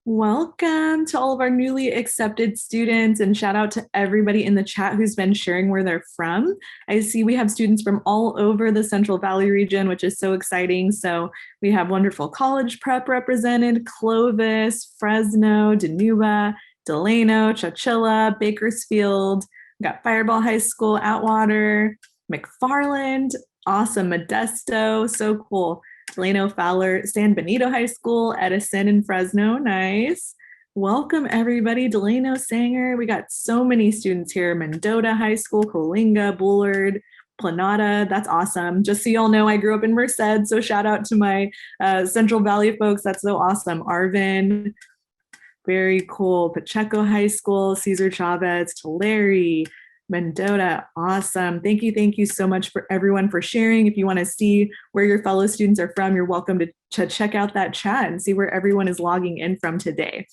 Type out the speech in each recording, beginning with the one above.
Welcome to all of our newly accepted students, and shout out to everybody in the chat who's been sharing where they're from. I see we have students from all over the Central Valley region, which is so exciting. So we have wonderful college prep represented: Clovis, Fresno, Dinuba, Delano, Chowchilla, Bakersfield. We got Fireball High School, Atwater, McFarland, awesome, Modesto, so cool. Delano, Fowler, San Benito High School, Edison, and Fresno. Nice. Welcome, everybody. Delano, Sanger. We got so many students here. Mendota High School, Coalinga, Bullard, Planada. That's awesome. Just so y'all know, I grew up in Merced, so shout out to my Central Valley folks. That's so awesome. Arvin, very cool. Pacheco High School, Cesar Chavez, Tulare, Mendota, awesome. Thank you so much for everyone for sharing. If you want to see where your fellow students are from, you're welcome to check out that chat and see where everyone is logging in from today.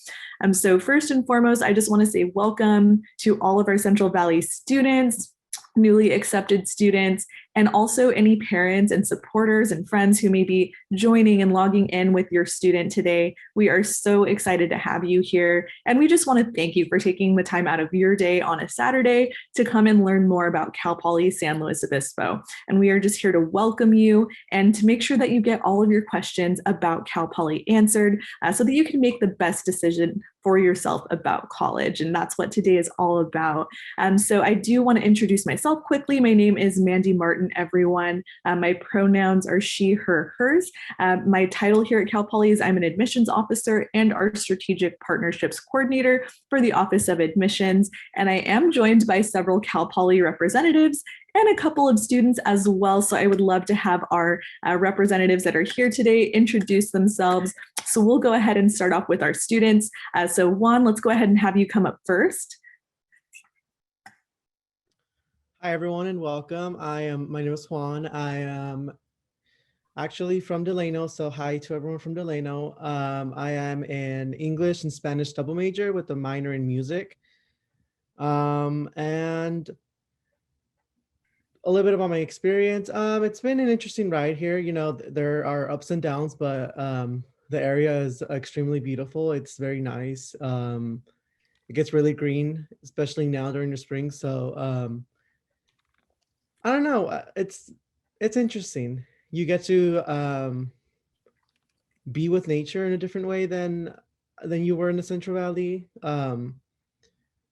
So first and foremost, I just want to say welcome to all of our Central Valley students, newly accepted students, and also any parents and supporters and friends who may be joining and logging in with your student today. We are so excited to have you here. And we just want to thank you for taking the time out of your day on a Saturday to come and learn more about Cal Poly San Luis Obispo. And we are just here to welcome you and to make sure that you get all of your questions about Cal Poly answered so that you can make the best decision for yourself about college. And that's what today is all about. So I do want to introduce myself quickly. My name is Mandy Martin, everyone. My pronouns are she, her, hers. My title here at Cal Poly is I'm an admissions officer and our strategic partnerships coordinator for the Office of Admissions. And I am joined by several Cal Poly representatives and a couple of students as well. So I would love to have our representatives that are here today introduce themselves. So we'll go ahead and start off with our students. So Juan, let's go ahead and have you come up first. Hi everyone and welcome. My name is Juan. I am actually from Delano, so hi to everyone from Delano. I am an English and Spanish double major with a minor in music. And a little bit about my experience. It's been an interesting ride here. You know, there are ups and downs, but the area is extremely beautiful. It's very nice. It gets really green, especially now during the spring. So I don't know. It's interesting. You get to be with nature in a different way than you were in the Central Valley.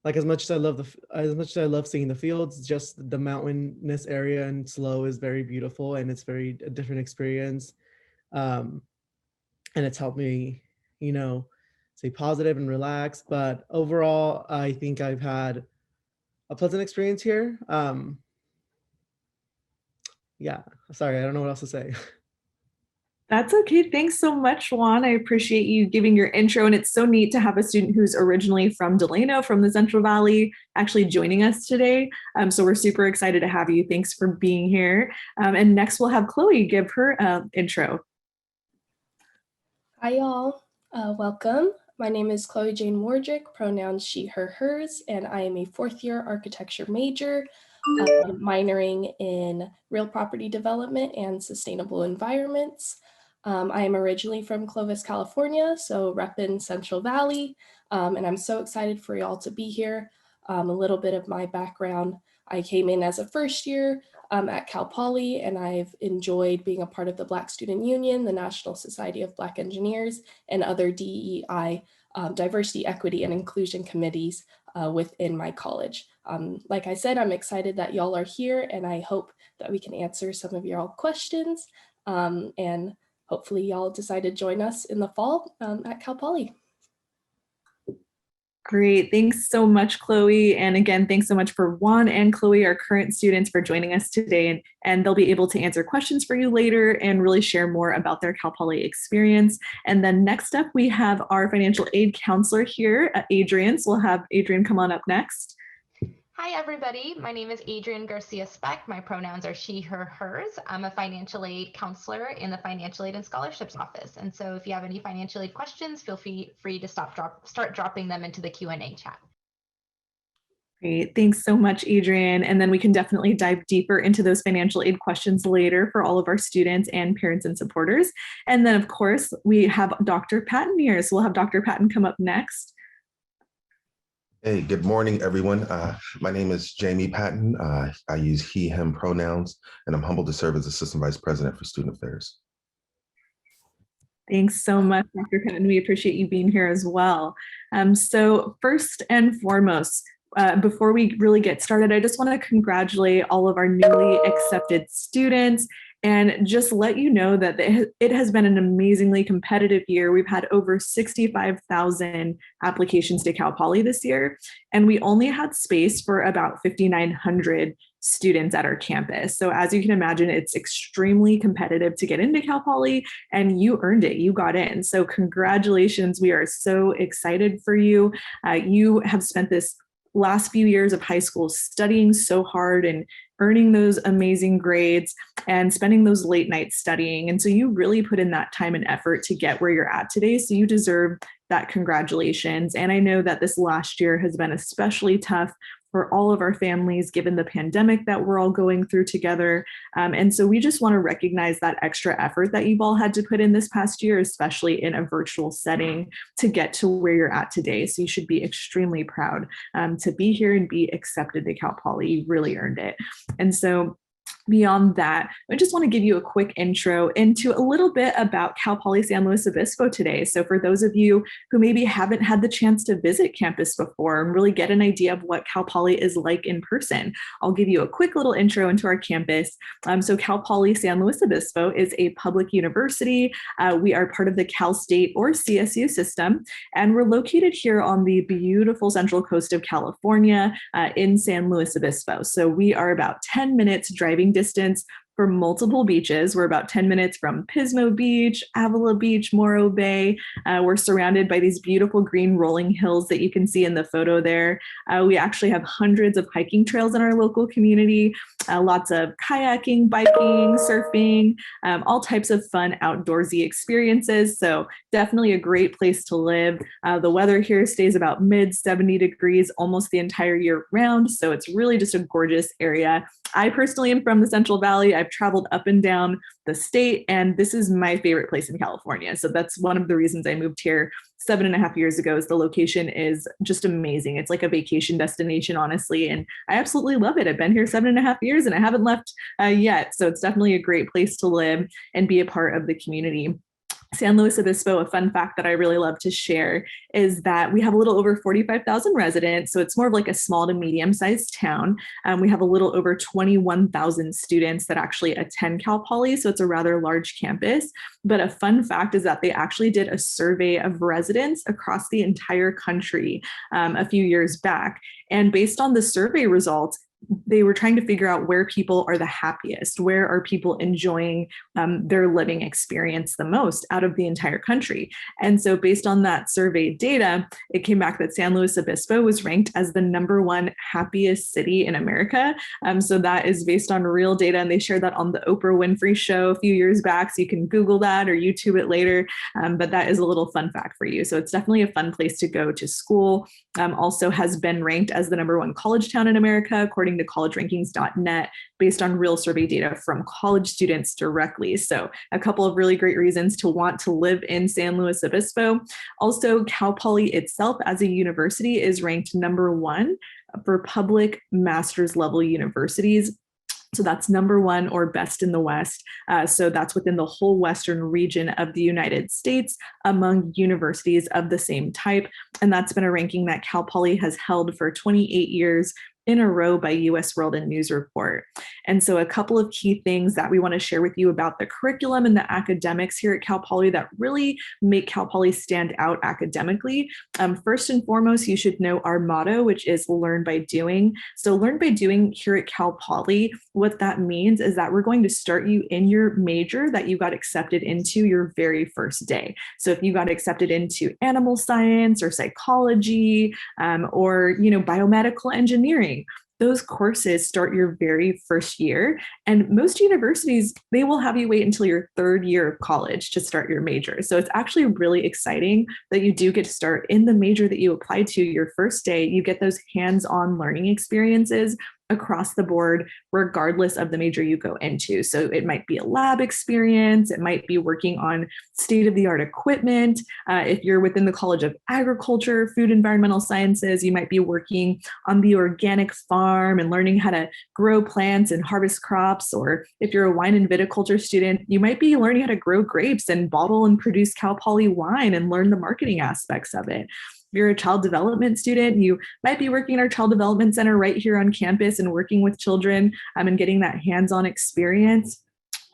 Like as much as I love seeing the fields, just the mountainous area and slow is very beautiful, and it's a different experience. And it's helped me, you know, stay positive and relax. But overall, I think I've had a pleasant experience here. Yeah, sorry, I don't know what else to say. That's okay. Thanks so much, Juan. I appreciate you giving your intro. And it's so neat to have a student who's originally from Delano, from the Central Valley, actually joining us today. So we're super excited to have you. Thanks for being here. And next we'll have Chloe give her intro. Hi, y'all. Welcome. My name is Chloe Jane Wardrick, pronouns she, her, hers, and I am a fourth-year architecture major, minoring in real property development and sustainable environments. I am originally from Clovis, California, so reppin' Central Valley, and I'm so excited for y'all to be here. A little bit of my background. I came in as a first year at Cal Poly, and I've enjoyed being a part of the Black Student Union, the National Society of Black Engineers, and other DEI, diversity, equity, and inclusion committees within my college. Like I said, I'm excited that y'all are here, and I hope that we can answer some of y'all questions, and hopefully y'all decide to join us in the fall at Cal Poly. Great. Thanks so much, Chloe. And again, thanks so much for Juan and Chloe, our current students, for joining us today. And they'll be able to answer questions for you later and really share more about their Cal Poly experience. And then next up, we have our financial aid counselor here, Adrian. So we'll have Adrian come on up next. Hi, everybody. My name is Adrian Garcia Speck. My pronouns are she, her, hers. I'm a financial aid counselor in the Financial Aid and Scholarships Office. And so if you have any financial aid questions, feel free to start dropping them into the Q&A chat. Great. Thanks so much, Adrian. And then we can definitely dive deeper into those financial aid questions later for all of our students and parents and supporters. And then, of course, we have Dr. Patton here. So we'll have Dr. Patton come up next. Hey, good morning, everyone. My name is Jamie Patton. I use he, him pronouns, and I'm humbled to serve as Assistant Vice President for Student Affairs. Thanks so much, Dr. Patton. We appreciate you being here as well. So first and foremost, before we really get started, I just want to congratulate all of our newly accepted students and just let you know that it has been an amazingly competitive year. We've had over 65,000 applications to Cal Poly this year, and we only had space for about 5,900 students at our campus. So as you can imagine, it's extremely competitive to get into Cal Poly, and you earned it. You got in. So congratulations. We are so excited for you. You have spent this last few years of high school studying so hard and earning those amazing grades and spending those late nights studying. And so you really put in that time and effort to get where you're at today. So you deserve that congratulations. And I know that this last year has been especially tough for all of our families, given the pandemic that we're all going through together. And so we just want to recognize that extra effort that you've all had to put in this past year, especially in a virtual setting, to get to where you're at today. So you should be extremely proud to be here and be accepted to Cal Poly. You really earned it. And so beyond that, I just want to give you a quick intro into a little bit about Cal Poly San Luis Obispo today. So for those of you who maybe haven't had the chance to visit campus before and really get an idea of what Cal Poly is like in person, I'll give you a quick little intro into our campus. So Cal Poly San Luis Obispo is a public university. We are part of the Cal State or CSU system, and we're located here on the beautiful central coast of California in San Luis Obispo. So we are about 10 minutes driving distance for multiple beaches. We're about 10 minutes from Pismo Beach, Avila Beach, Morro Bay. We're surrounded by these beautiful green rolling hills that you can see in the photo there. We actually have hundreds of hiking trails in our local community, lots of kayaking, biking, surfing, all types of fun outdoorsy experiences. So definitely a great place to live. The weather here stays about mid 70 degrees almost the entire year round. So it's really just a gorgeous area. I personally am from the Central Valley. I've traveled up and down the state, and this is my favorite place in California. So that's one of the reasons I moved here 7.5 years ago. Is the location is just amazing. It's like a vacation destination, honestly, and I absolutely love it. I've been here 7.5 years and I haven't left yet. So it's definitely a great place to live and be a part of the community. San Luis Obispo, a fun fact that I really love to share is that we have a little over 45,000 residents. So it's more of like a small to medium sized town. We have a little over 21,000 students that actually attend Cal Poly. So it's a rather large campus. But a fun fact is that they actually did a survey of residents across the entire country a few years back. And based on the survey results, they were trying to figure out where people are the happiest, where are people enjoying their living experience the most out of the entire country. And so based on that survey data, it came back that San Luis Obispo was ranked as the #1 happiest city in America. So that is based on real data, and they shared that on the Oprah Winfrey Show a few years back. So you can Google that or YouTube it later, but that is a little fun fact for you. So it's definitely a fun place to go to school. Also has been ranked as the #1 college town in America, according to collegerankings.net, based on real survey data from college students directly. So a couple of really great reasons to want to live in San Luis Obispo. Also, Cal Poly itself as a university is ranked #1 for public master's level universities. So that's #1 or best in the West. So that's within the whole Western region of the United States among universities of the same type. And that's been a ranking that Cal Poly has held for 28 years in a row by US World and News Report. And so a couple of key things that we want to share with you about the curriculum and the academics here at Cal Poly that really make Cal Poly stand out academically. First and foremost, you should know our motto, which is learn by doing. So learn by doing here at Cal Poly, what that means is that we're going to start you in your major that you got accepted into your very first day. So if you got accepted into animal science or psychology or biomedical engineering, those courses start your very first year. And most universities, they will have you wait until your third year of college to start your major. So it's actually really exciting that you do get to start in the major that you apply to your first day. You get those hands-on learning experiences across the board, regardless of the major you go into. So it might be a lab experience, it might be working on state-of-the-art equipment. If you're within the College of Agriculture, Food, Environmental Sciences, you might be working on the organic farm and learning how to grow plants and harvest crops. Or if you're a wine and viticulture student, you might be learning how to grow grapes and bottle and produce Cal Poly wine and learn the marketing aspects of it. If you're a child development student, you might be working in our child development center right here on campus and working with children and getting that hands-on experience.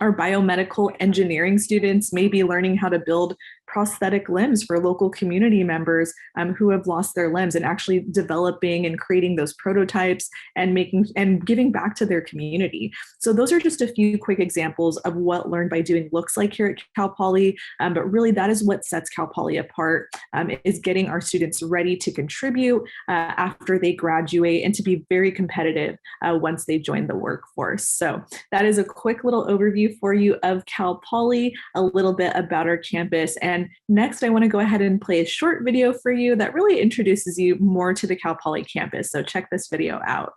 Our biomedical engineering students may be learning how to build prosthetic limbs for local community members who have lost their limbs, and actually developing and creating those prototypes and making and giving back to their community. So those are just a few quick examples of what Learn by Doing looks like here at Cal Poly. But really, that is what sets Cal Poly apart, is getting our students ready to contribute after they graduate and to be very competitive once they join the workforce. So that is a quick little overview for you of Cal Poly, a little bit about our campus. And next, I want to go ahead and play a short video for you that really introduces you more to the Cal Poly campus. So check this video out.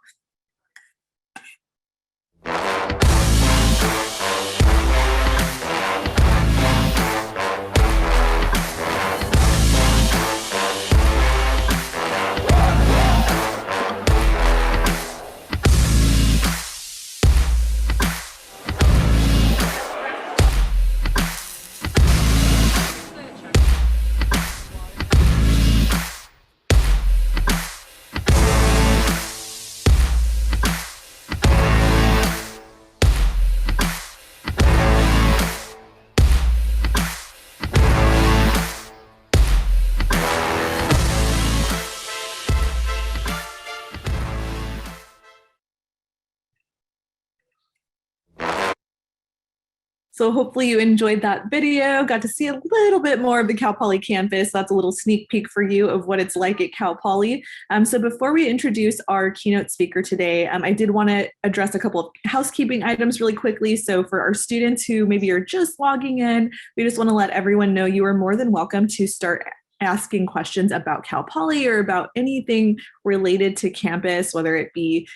So hopefully you enjoyed that video, got to see a little bit more of the Cal Poly campus. That's a little sneak peek for you of what it's like at Cal Poly. So before we introduce our keynote speaker today, I did want to address a couple of housekeeping items really quickly. So for our students who maybe are just logging in, we just want to let everyone know you are more than welcome to start asking questions about Cal Poly or about anything related to campus, whether it be,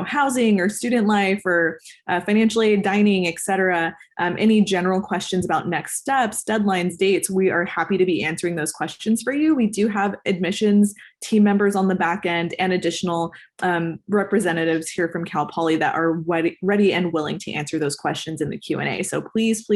housing or student life or financial aid, dining, etc. Any general questions about next steps, deadlines, dates, we are happy to be answering those questions for you. We do have admissions team members on the back end and additional representatives here from Cal Poly that are ready and willing to answer those questions in the Q&A. So please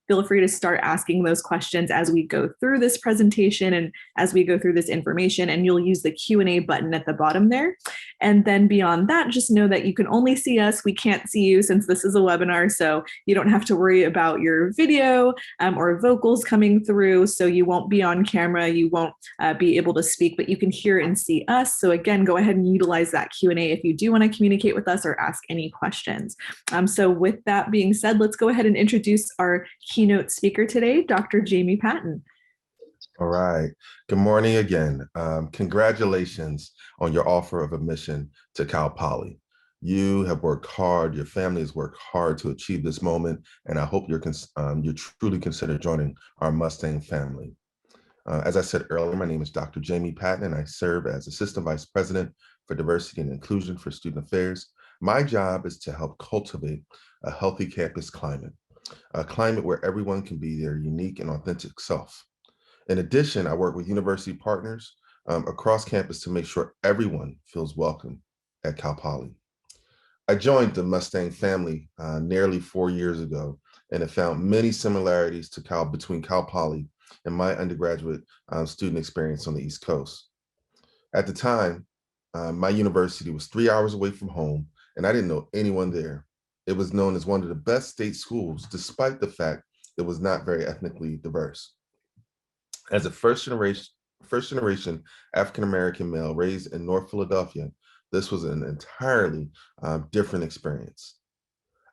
feel free to start asking those questions as we go through this presentation and as we go through this information, and you'll use the Q&A button at the bottom there. And then beyond that, just know that you can only see us. We can't see you since this is a webinar, so you don't have to worry about your video or vocals coming through, so you won't be on camera, you won't be able to speak, but you can hear and see us. So again, go ahead and utilize that Q&A if you do want to communicate with us or ask any questions. So with that being said, let's go ahead and introduce our keynote speaker today, Dr. Jamie Patton. All right. Good morning again. Congratulations on your offer of admission to Cal Poly. You have worked hard, your family has worked hard to achieve this moment, and I hope you truly consider joining our Mustang family. As I said earlier, my name is Dr. Jamie Patton, and I serve as Assistant Vice President for Diversity and Inclusion for Student Affairs. My job is to help cultivate a healthy campus climate, a climate where everyone can be their unique and authentic self. In addition, I work with university partners across campus to make sure everyone feels welcome at Cal Poly. I joined the Mustang family nearly 4 years ago and have found many similarities between Cal Poly and my undergraduate student experience on the East Coast. At the time, my university was 3 hours away from home, and I didn't know anyone there. It was known as one of the best state schools, despite the fact it was not very ethnically diverse. As a first generation African-American male raised in North Philadelphia, this was an entirely different experience.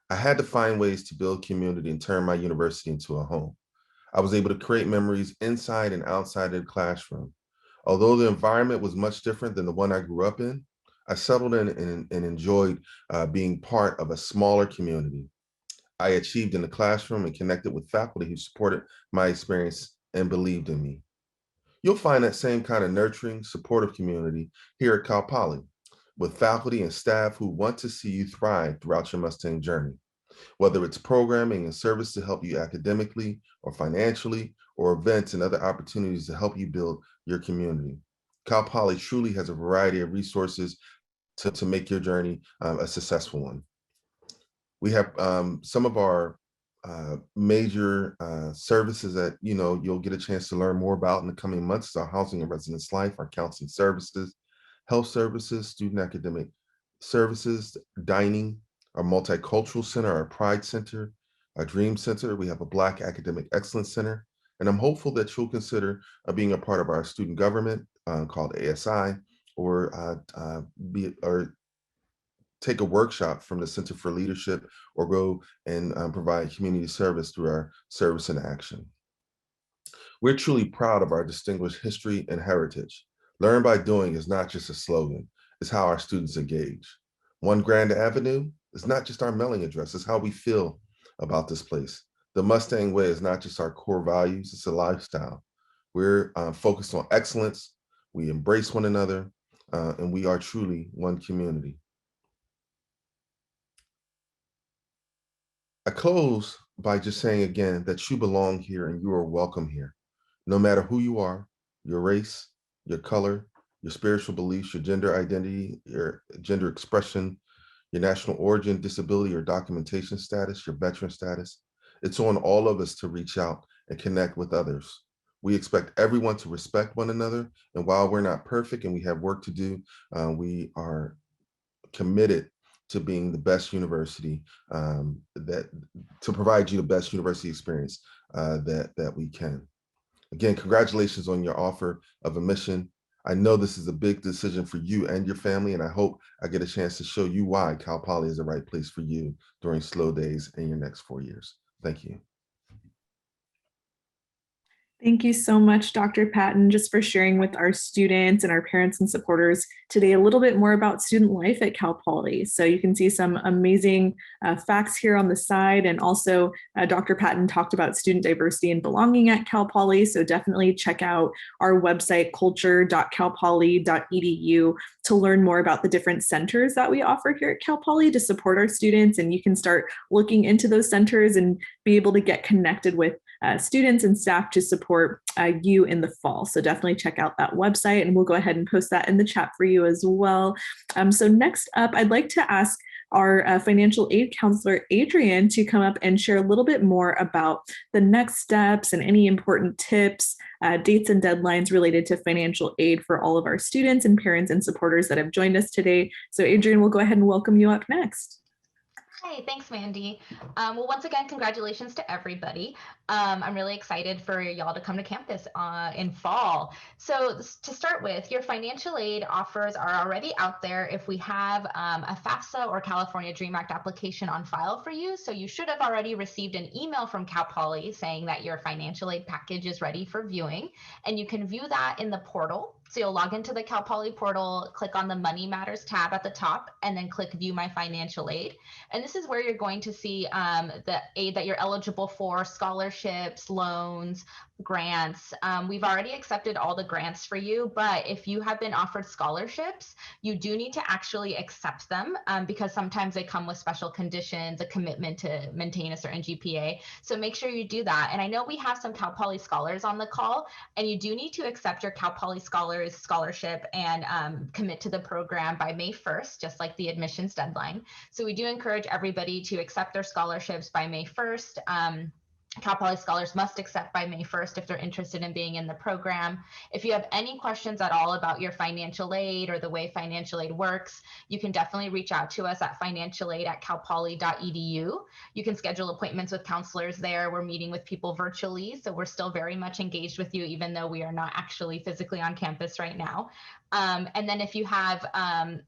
I had to find ways to build community and turn my university into a home. I was able to create memories inside and outside of the classroom. Although the environment was much different than the one I grew up in, I settled in and enjoyed being part of a smaller community. I achieved in the classroom and connected with faculty who supported my experience and believed in me. You'll find that same kind of nurturing, supportive community here at Cal Poly, with faculty and staff who want to see you thrive throughout your Mustang journey. Whether it's programming and service to help you academically or financially, or events and other opportunities to help you build your community. Cal Poly truly has a variety of resources to make your journey a successful one. We have some of our major services that you'll get a chance to learn more about in the coming months: our housing and residence life, our counseling services, health services, student academic services, dining, our multicultural center, our Pride Center, our Dream Center. We have a Black Academic Excellence Center, and I'm hopeful that you'll consider being a part of our student government called ASI, or take a workshop from the Center for Leadership, or go and provide community service through our Service in Action. We're truly proud of our distinguished history and heritage. Learn by doing is not just a slogan, it's how our students engage. One Grand Avenue is not just our mailing address, it's how we feel about this place. The Mustang Way is not just our core values, it's a lifestyle. We're focused on excellence, we embrace one another, and we are truly one community. I close by just saying again that you belong here and you are welcome here. No matter who you are, your race, your color, your spiritual beliefs, your gender identity, your gender expression, your national origin, disability or documentation status, your veteran status, it's on all of us to reach out and connect with others. We expect everyone to respect one another. And while we're not perfect and we have work to do, we are committed to being the best university to provide you the best university experience that we can. Again, congratulations on your offer of admission. I know this is a big decision for you and your family, and I hope I get a chance to show you why Cal Poly is the right place for you during slow days in your next 4 years. Thank you. Thank you so much, Dr. Patton, just for sharing with our students and our parents and supporters today a little bit more about student life at Cal Poly. So you can see some amazing facts here on the side. And also Dr. Patton talked about student diversity and belonging at Cal Poly. So definitely check out our website, culture.calpoly.edu, to learn more about the different centers that we offer here at Cal Poly to support our students. And you can start looking into those centers and be able to get connected with students and staff to support you in the fall. So definitely check out that website, and we'll go ahead and post that in the chat for you as well. So next up, I'd like to ask our financial aid counselor, Adrian, to come up and share a little bit more about the next steps and any important tips, dates and deadlines related to financial aid for all of our students and parents and supporters that have joined us today. So Adrian, we'll go ahead and welcome you up next. Hi, thanks, Mandy. Well, once again, congratulations to everybody. I'm really excited for y'all to come to campus in fall. So to start with, your financial aid offers are already out there if we have a FAFSA or California DREAM Act application on file for you. So you should have already received an email from Cal Poly saying that your financial aid package is ready for viewing, and you can view that in the portal. So you'll log into the Cal Poly portal, click on the Money Matters tab at the top, and then click View My Financial Aid. And this is where you're going to see the aid that you're eligible for: scholarships, loans, grants. We've already accepted all the grants for you, but if you have been offered scholarships, you do need to actually accept them because sometimes they come with special conditions, a commitment to maintain a certain GPA. So make sure you do that. And I know we have some Cal Poly scholars on the call, and you do need to accept your Cal Poly scholars scholarship and commit to the program by May 1st, just like the admissions deadline. So we do encourage everybody to accept their scholarships by May 1st. Cal Poly scholars must accept by May 1st if they're interested in being in the program. If you have any questions at all about your financial aid or the way financial aid works, you can definitely reach out to us at financialaid@calpoly.edu. You can schedule appointments with counselors there. We're meeting with people virtually, so we're still very much engaged with you, even though we are not actually physically on campus right now. And then if you have,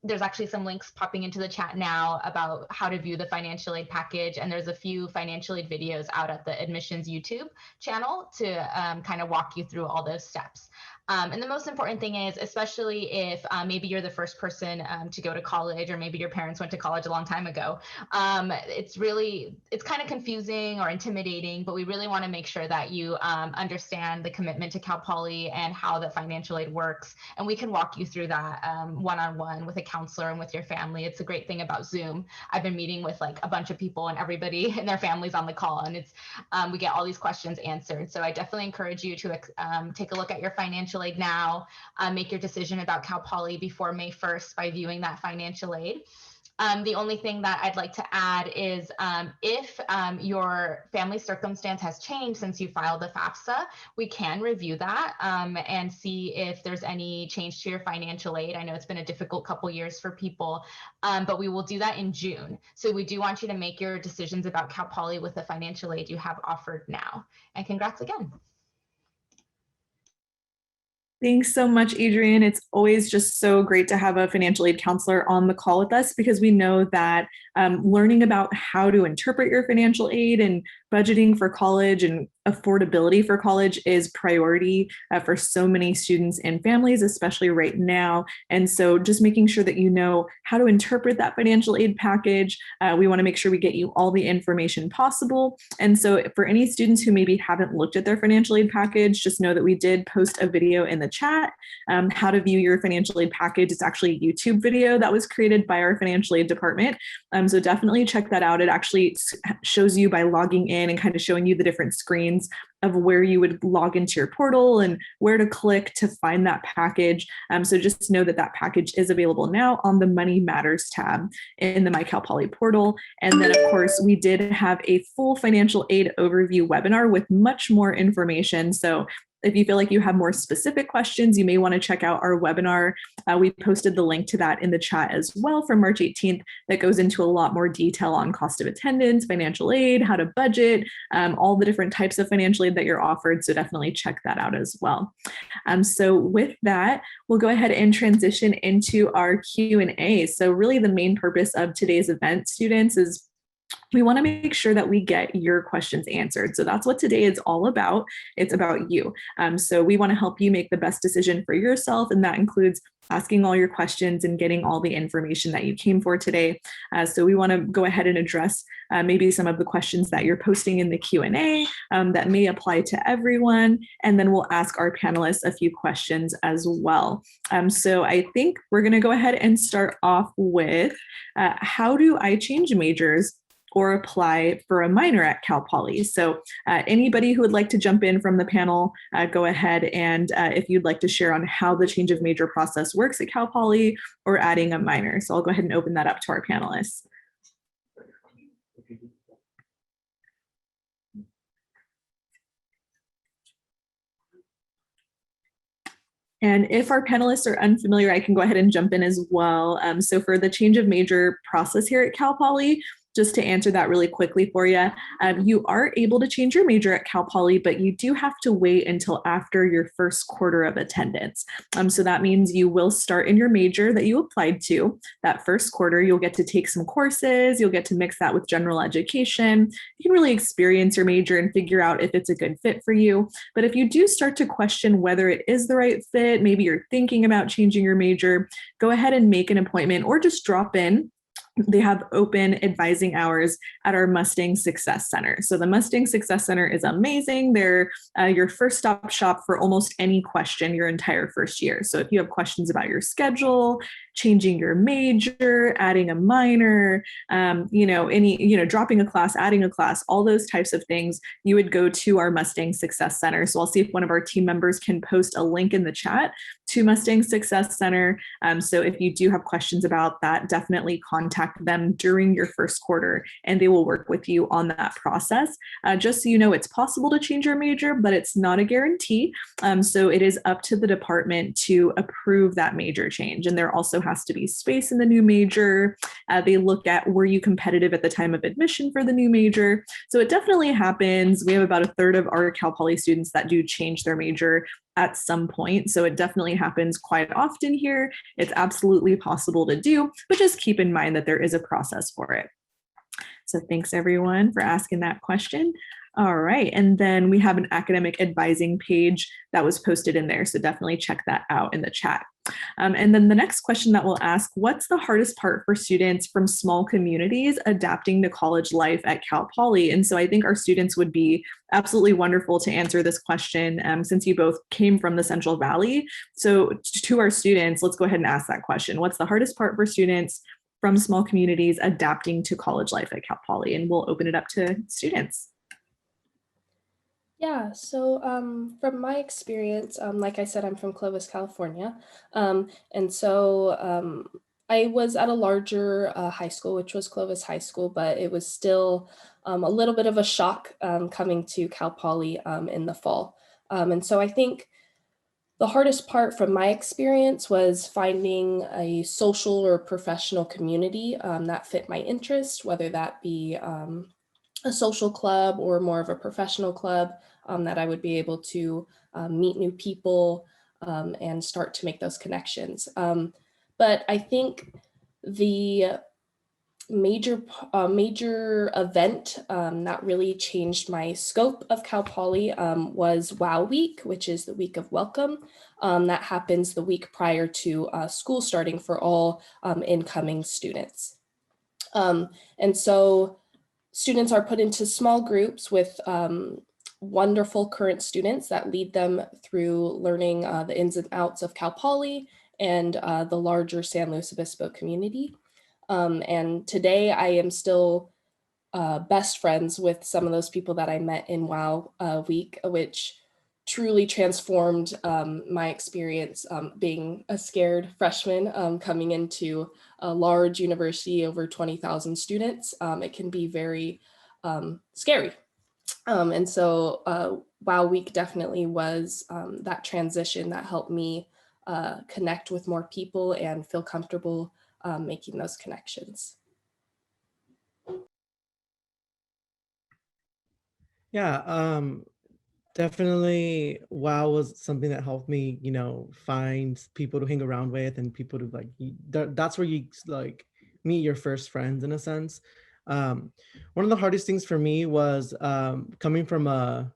there's actually some links popping into the chat now about how to view the financial aid package. And there's a few financial aid videos out at the admissions YouTube channel to kind of walk you through all those steps. And the most important thing is, especially if maybe you're the first person to go to college, or maybe your parents went to college a long time ago, it's kind of confusing or intimidating, but we really want to make sure that you understand the commitment to Cal Poly and how the financial aid works. And we can walk you through that one-on-one with a counselor and with your family. It's a great thing about Zoom. I've been meeting with like a bunch of people and everybody and their families on the call, and it's we get all these questions answered. So I definitely encourage you to take a look at your financial aid now, make your decision about Cal Poly before May 1st by viewing that financial aid. The only thing that I'd like to add is if your family circumstance has changed since you filed the FAFSA, we can review that and see if there's any change to your financial aid. I know it's been a difficult couple years for people, but we will do that in June. So we do want you to make your decisions about Cal Poly with the financial aid you have offered now. And congrats again. Thanks so much, Adrienne. It's always just so great to have a financial aid counselor on the call with us, because we know that learning about how to interpret your financial aid and budgeting for college and affordability for college is priority for so many students and families, especially right now. And so just making sure that you know how to interpret that financial aid package. We want to make sure we get you all the information possible. And so for any students who maybe haven't looked at their financial aid package, just know that we did post a video in the chat, how to view your financial aid package. It's actually a YouTube video that was created by our financial aid department. So definitely check that out. It actually shows you by logging in and kind of showing you the different screens of where you would log into your portal and where to click to find that package. So just know that that package is available now on the Money Matters tab in the My Cal Poly portal. And then of course, we did have a full financial aid overview webinar with much more information. So if you feel like you have more specific questions, you may want to check out our webinar. We posted the link to that in the chat as well from March 18th that goes into a lot more detail on cost of attendance, financial aid, how to budget, all the different types of financial aid that you're offered. So definitely check that out as well. So with that, we'll go ahead and transition into our Q&A. So really the main purpose of today's event, students, is we want to make sure that we get your questions answered. So that's what today is all about. It's about you. So we want to help you make the best decision for yourself. And that includes asking all your questions and getting all the information that you came for today. So we want to go ahead and address maybe some of the questions that you're posting in the Q&A that may apply to everyone. And then we'll ask our panelists a few questions as well. So I think we're going to go ahead and start off with how do I change majors or apply for a minor at Cal Poly? So anybody who would like to jump in from the panel, go ahead, and if you'd like to share on how the change of major process works at Cal Poly or adding a minor. So I'll go ahead and open that up to our panelists. And if our panelists are unfamiliar, I can go ahead and jump in as well. So for the change of major process here at Cal Poly, just to answer that really quickly for you, you are able to change your major at Cal Poly, but you do have to wait until after your first quarter of attendance. So that means you will start in your major that you applied to. That first quarter, you'll get to take some courses, you'll get to mix that with general education. You can really experience your major and figure out if it's a good fit for you. But if you do start to question whether it is the right fit, maybe you're thinking about changing your major, go ahead and make an appointment or just drop in. They have open advising hours at our Mustang Success Center. So the Mustang Success Center is amazing. They're your first stop shop for almost any question your entire first year. So if you have questions about your schedule, changing your major, adding a minor, dropping a class, adding a class, all those types of things, you would go to our Mustang Success Center. So I'll see if one of our team members can post a link in the chat to Mustang Success Center. So if you do have questions about that, definitely contact them during your first quarter and they will work with you on that process. Just so you know, it's possible to change your major, but it's not a guarantee. So it is up to the department to approve that major change. And there also has to be space in the new major. They look at, were you competitive at the time of admission for the new major? So it definitely happens. We have about a third of our Cal Poly students that do change their major at some point. So it definitely happens quite often here. It's absolutely possible to do, but just keep in mind that there is a process for it. So thanks everyone for asking that question. All right. And then we have an academic advising page that was posted in there. So definitely check that out in the chat. And then the next question that we'll ask, what's the hardest part for students from small communities adapting to college life at Cal Poly? And so I think our students would be absolutely wonderful to answer this question since you both came from the Central Valley. So to our students, let's go ahead and ask that question. What's the hardest part for students from small communities adapting to college life at Cal Poly? And we'll open it up to students. Yeah, so from my experience, like I said, I'm from Clovis, California. And so I was at a larger high school, which was Clovis High School, but it was still a little bit of a shock coming to Cal Poly in the fall. And so I think the hardest part from my experience was finding a social or professional community that fit my interest, whether that be a social club or more of a professional club that I would be able to meet new people and start to make those connections. But I think the major event that really changed my scope of Cal Poly was WOW Week, which is the week of welcome. That happens the week prior to school starting for all incoming students. And so students are put into small groups with wonderful current students that lead them through learning the ins and outs of Cal Poly and the larger San Luis Obispo community. And today I am still best friends with some of those people that I met in WOW Week, which truly transformed my experience being a scared freshman coming into a large university over 20,000 students. It can be very scary. And so WOW Week definitely was that transition that helped me connect with more people and feel comfortable making those connections. Yeah, definitely WoW was something that helped me, find people to hang around with and people to like, that's where you like meet your first friends in a sense. One of the hardest things for me was coming from a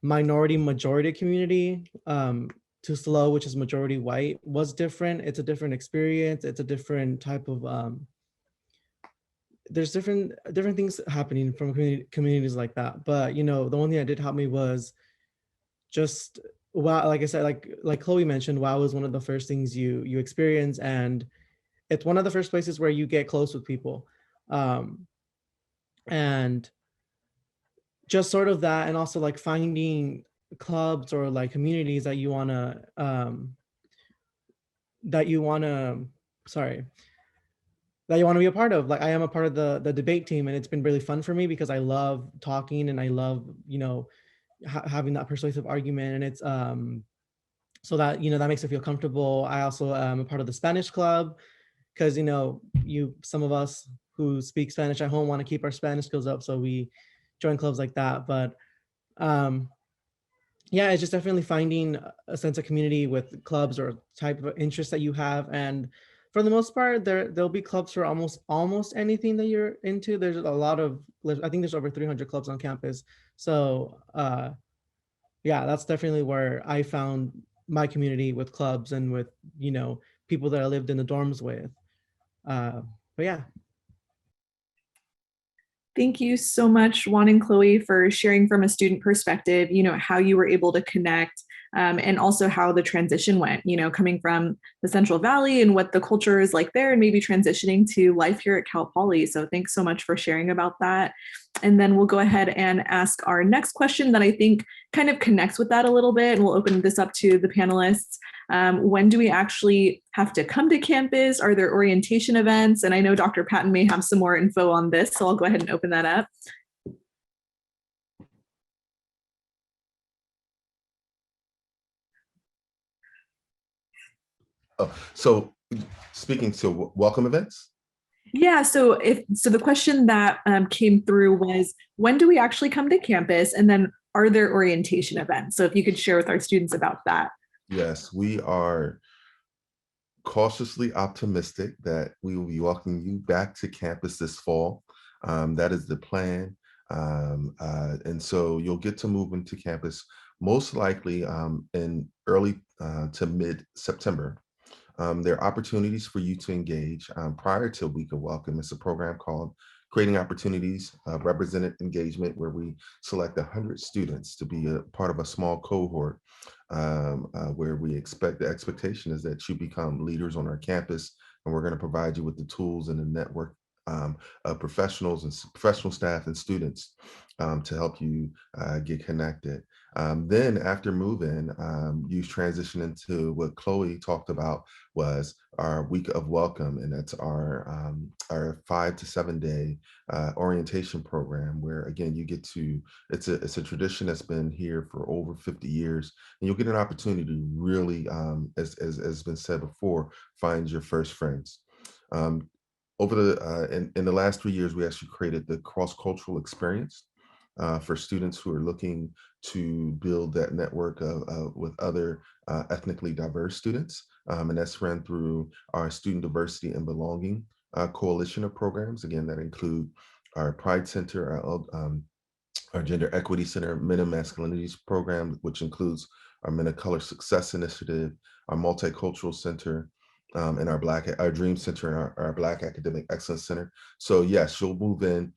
minority majority community to SLO, which is majority white, was different. It's a different experience. It's a different type of there's different things happening from communities like that. But the one thing that did help me was just WoW. Like I said, like Chloe mentioned, WoW is one of the first things you experience, and it's one of the first places where you get close with people, and just sort of that, and also like finding clubs or like communities that you want to sorry, that you want to be a part of. Like I am a part of the debate team, and it's been really fun for me because I love talking and I love having that persuasive argument, and it's so that that makes me feel comfortable. I also am a part of the Spanish club because some of us who speak Spanish at home want to keep our Spanish skills up, so we join clubs like that. But yeah, it's just definitely finding a sense of community with clubs or type of interest that you have. And for the most part, there'll be clubs for almost anything that you're into. There's a lot of, I think there's over 300 clubs on campus. So yeah, that's definitely where I found my community, with clubs and with people that I lived in the dorms with. But yeah. Thank you so much, Juan and Chloe, for sharing from a student perspective, how you were able to connect and also how the transition went, coming from the Central Valley and what the culture is like there and maybe transitioning to life here at Cal Poly. So thanks so much for sharing about that. And then we'll go ahead and ask our next question that I think kind of connects with that a little bit. And we'll open this up to the panelists. When do we actually have to come to campus? Are there orientation events? And I know Dr. Patton may have some more info on this, so I'll go ahead and open that up. Oh, so speaking to welcome events? Yeah, so the question that came through was, when do we actually come to campus? And then are there orientation events? So if you could share with our students about that. Yes, we are cautiously optimistic that we will be welcoming you back to campus this fall. That is the plan. And so you'll get to move into campus most likely in early to mid-September. There are opportunities for you to engage prior to Week of Welcome. It's a program called Creating Opportunities, Represented Engagement, where we select 100 students to be a part of a small cohort where the expectation is that you become leaders on our campus, and we're going to provide you with the tools and the network of professionals and professional staff and students to help you get connected. Then after move-in, you transition into what Chloe talked about was our week of welcome, and that's our 5 to 7 day orientation program, where again you get to it's a tradition that's been here for over 50 years, and you'll get an opportunity to really, as has been said before, find your first friends. Over in the last 3 years, we actually created the cross-cultural experience for students who are looking to build that network with other ethnically diverse students. And that's ran through our Student Diversity and Belonging coalition of programs. Again, that include our Pride Center, our Gender Equity Center, Men and Masculinities program, which includes our Men of Color Success Initiative, our Multicultural Center, and our Dream Center, and our Black Academic Excellence Center. So yes, you'll move in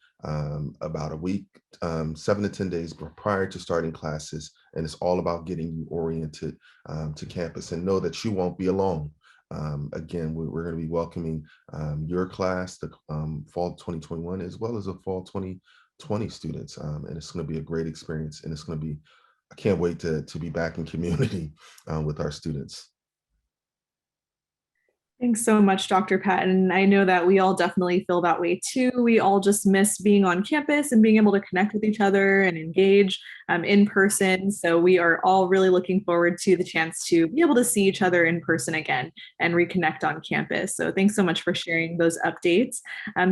about a week, 7 to 10 days prior to starting classes, and it's all about getting you oriented to campus, and know that you won't be alone. Again, we're going to be welcoming your class, the fall 2021, as well as the fall 2020 students, and it's going to be a great experience, and I can't wait to be back in community with our students. Thanks so much, Dr. Patton. I know that we all definitely feel that way too. We all just miss being on campus and being able to connect with each other and engage in person. So we are all really looking forward to the chance to be able to see each other in person again and reconnect on campus. So thanks so much for sharing those updates.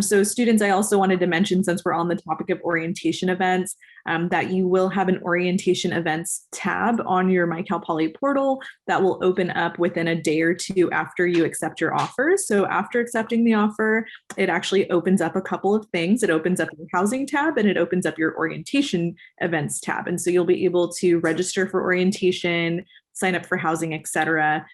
So students, I also wanted to mention, since we're on the topic of orientation events, that you will have an orientation events tab on your My Cal Poly portal that will open up within a day or two after you accept your offer. So after accepting the offer, it actually opens up a couple of things. It opens up your housing tab, and it opens up your orientation events tab. And so you'll be able to register for orientation, sign up for housing, et cetera,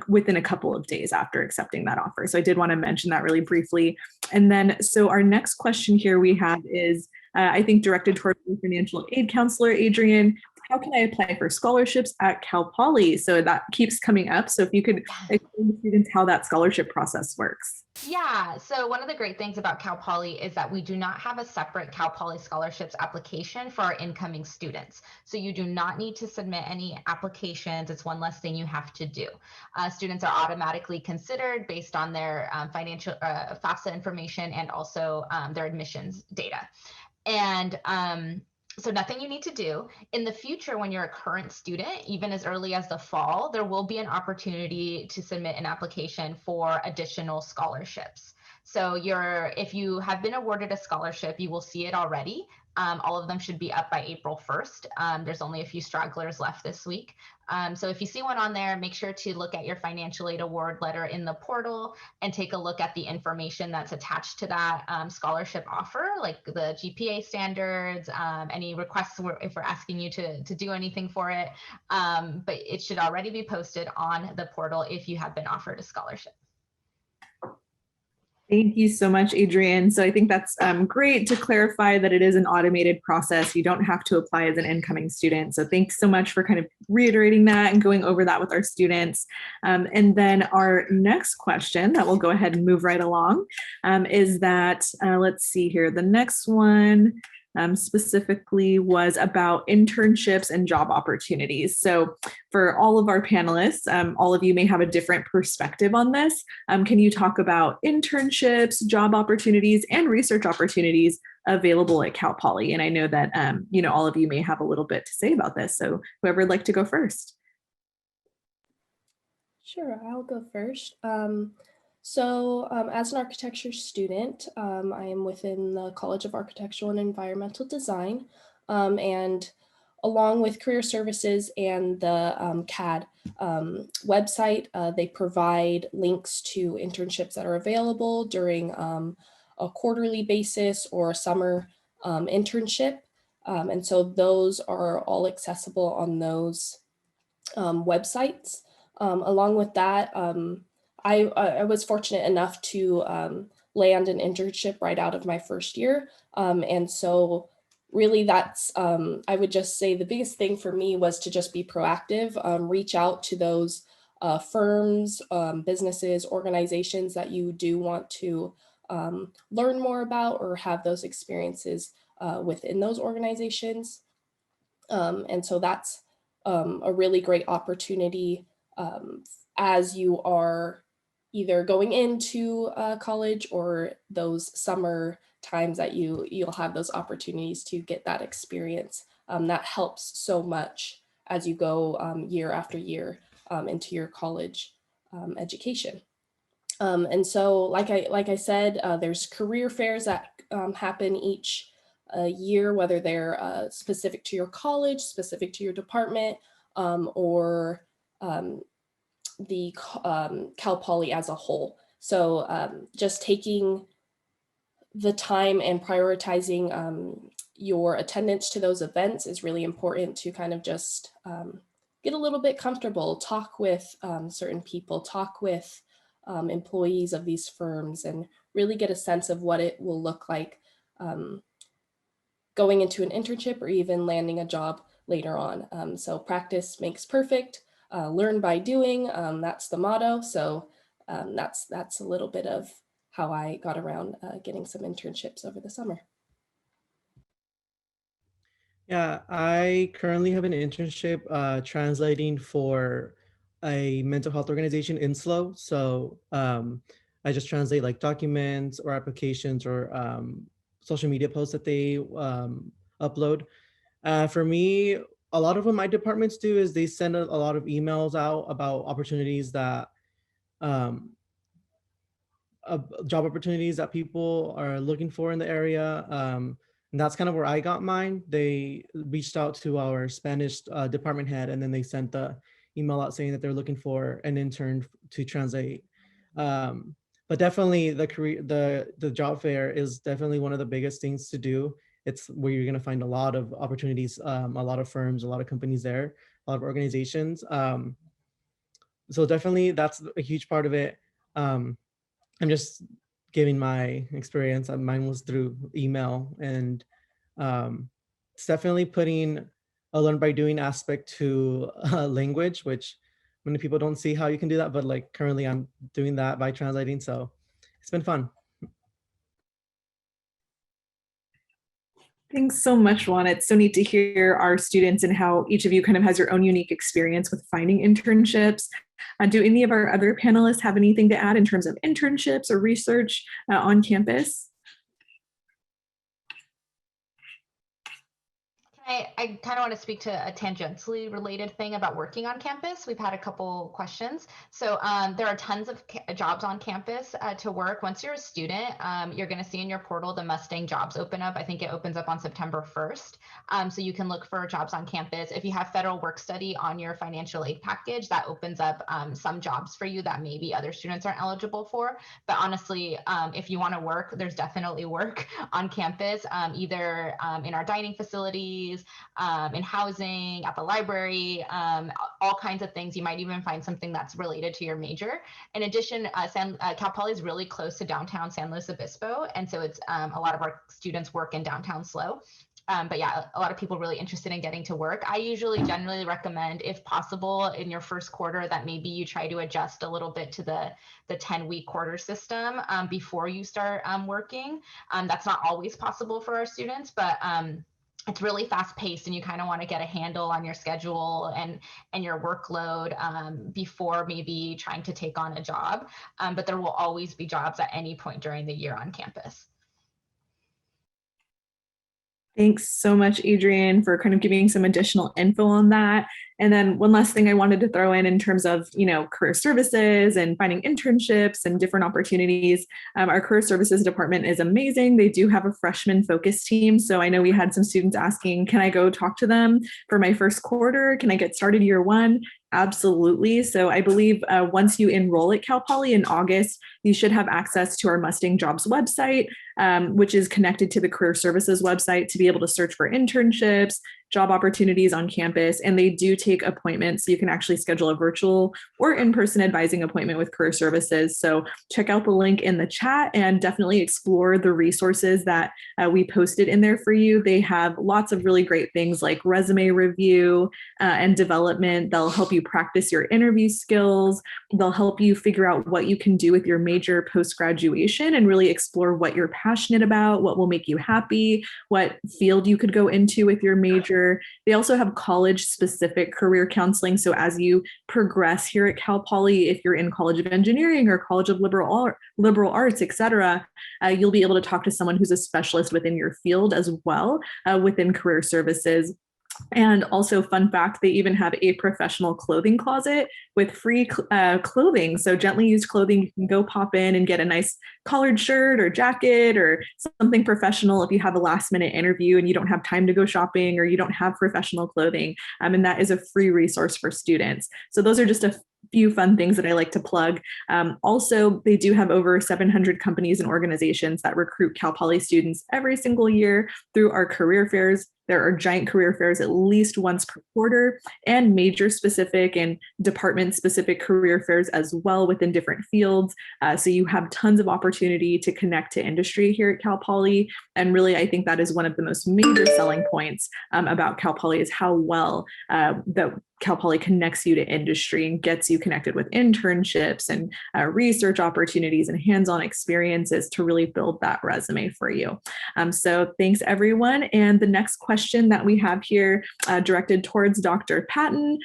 within a couple of days after accepting that offer. So I did want to mention that really briefly. And then, so our next question here we have is, I think directed toward the financial aid counselor, Adrian. How can I apply for scholarships at Cal Poly? So that keeps coming up. So if you could explain to students how that scholarship process works. Yeah, so one of the great things about Cal Poly is that we do not have a separate Cal Poly scholarships application for our incoming students. So you do not need to submit any applications. It's one less thing you have to do. Students are automatically considered based on their financial FAFSA information and also their admissions data. And so nothing you need to do. In the future, when you're a current student, even as early as the fall, there will be an opportunity to submit an application for additional scholarships. So if you have been awarded a scholarship, you will see it already. All of them should be up by April 1st. There's only a few stragglers left this week. So if you see one on there, make sure to look at your financial aid award letter in the portal and take a look at the information that's attached to that scholarship offer, like the GPA standards, any requests if we're asking you to do anything for it. But it should already be posted on the portal if you have been offered a scholarship. Thank you so much, Adrian. So I think that's great to clarify that it is an automated process. You don't have to apply as an incoming student. So thanks so much for kind of reiterating that and going over that with our students. And then our next question that we'll go ahead and move right along is that, let's see here, the next one specifically was about internships and job opportunities. So for all of our panelists, all of you may have a different perspective on this. Can you talk about internships, job opportunities, and research opportunities available at Cal Poly? And I know that all of you may have a little bit to say about this. So whoever would like to go first. Sure, I'll go first. So as an architecture student, I am within the College of Architectural and Environmental Design, and along with Career Services and the CAD website, they provide links to internships that are available during a quarterly basis or a summer internship. And so those are all accessible on those websites. Along with that, I was fortunate enough to land an internship right out of my first year. And so really that's, I would just say the biggest thing for me was to just be proactive, reach out to those firms, businesses, organizations that you do want to learn more about or have those experiences within those organizations. And so that's a really great opportunity as you are either going into college or those summer times that you'll have those opportunities to get that experience. That helps so much as you go year after year into your college education. And so, like I said, there's career fairs that happen each year, whether they're specific to your college, specific to your department, or the Cal Poly as a whole. So just taking the time and prioritizing your attendance to those events is really important to kind of just get a little bit comfortable, talk with certain people, talk with employees of these firms, and really get a sense of what it will look like going into an internship or even landing a job later on. So practice makes perfect, learn by doing, that's the motto. So that's a little bit of how I got around getting some internships over the summer. Yeah, I currently have an internship translating for a mental health organization in SLO. So I just translate like documents or applications or social media posts that they upload. For me, a lot of what my departments do is they send a lot of emails out about opportunities that um, job opportunities that people are looking for in the area. And that's kind of where I got mine. They reached out to our Spanish department head, and then they sent the email out saying that they're looking for an intern to translate. But definitely the job fair is definitely one of the biggest things to do. It's where you're going to find a lot of opportunities, a lot of firms, a lot of companies there, a lot of organizations. So definitely that's a huge part of it. I'm just giving my experience. Mine was through email, and it's definitely putting a learn by doing aspect to language, which many people don't see how you can do that. But like currently, I'm doing that by translating, so it's been fun. Thanks so much, Juan. It's so neat to hear our students and how each of you kind of has your own unique experience with finding internships. Do any of our other panelists have anything to add in terms of internships or research on campus? I kind of want to speak to a tangentially related thing about working on campus. We've had a couple questions. So there are tons of jobs on campus to work. Once you're a student, you're going to see in your portal the Mustang jobs open up. I think it opens up on September 1st. So you can look for jobs on campus. If you have federal work study on your financial aid package, that opens up some jobs for you that maybe other students aren't eligible for. But honestly, if you want to work, there's definitely work on campus, either in our dining facilities, in housing, at the library, all kinds of things. You might even find something that's related to your major. In addition, Cal Poly is really close to downtown San Luis Obispo, and so it's a lot of our students work in downtown SLO. But yeah, a lot of people really interested in getting to work. I usually generally recommend, if possible, in your first quarter, that maybe you try to adjust a little bit to the 10-week quarter system before you start working. That's not always possible for our students, but it's really fast paced, and you kind of want to get a handle on your schedule and your workload before maybe trying to take on a job. But there will always be jobs at any point during the year on campus. Thanks so much, Adrian, for kind of giving some additional info on that. And then one last thing I wanted to throw in terms of, career services and finding internships and different opportunities. Our career services department is amazing. They do have a freshman focus team. So I know we had some students asking, can I go talk to them for my first quarter? Can I get started year one? Absolutely. So I believe once you enroll at Cal Poly in August, you should have access to our Mustang Jobs website, which is connected to the Career Services website to be able to search for internships, job opportunities on campus. And they do take appointments. So you can actually schedule a virtual or in-person advising appointment with Career Services. So check out the link in the chat and definitely explore the resources that we posted in there for you. They have lots of really great things like resume review and development. They'll help you practice your interview skills. They'll help you figure out what you can do with your major post-graduation and really explore what you're passionate about, what will make you happy, what field you could go into with your major. They also have college-specific career counseling. So as you progress here at Cal Poly, if you're in College of Engineering or College of Liberal Arts, et cetera, you'll be able to talk to someone who's a specialist within your field as well within Career Services. And also, fun fact, they even have a professional clothing closet with free clothing. So gently used clothing, you can go pop in and get a nice collared shirt or jacket or something professional if you have a last minute interview and you don't have time to go shopping or you don't have professional clothing. And that is a free resource for students. So those are just a few fun things that I like to plug. Also, they do have over 700 companies and organizations that recruit Cal Poly students every single year through our career fairs. There are giant career fairs at least once per quarter and major specific and department specific career fairs as well within different fields. So you have tons of opportunity to connect to industry here at Cal Poly. And really, I think that is one of the most major selling points about Cal Poly is how well that Cal Poly connects you to industry and gets you connected with internships and research opportunities and hands-on experiences to really build that resume for you. So thanks everyone. And the next question that we have here directed towards Dr. Patton,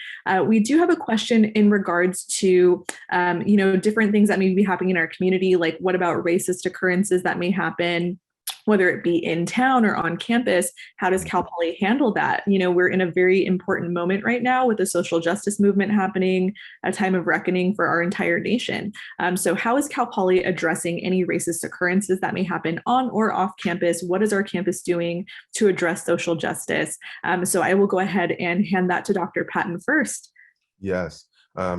we do have a question in regards to, different things that may be happening in our community, like what about racist occurrences that may happen, whether it be in town or on campus. How does Cal Poly handle that? We're in a very important moment right now with the social justice movement happening, a time of reckoning for our entire nation. So how is Cal Poly addressing any racist occurrences that may happen on or off campus? What is our campus doing to address social justice? So I will go ahead and hand that to Dr. Patton first. Yes,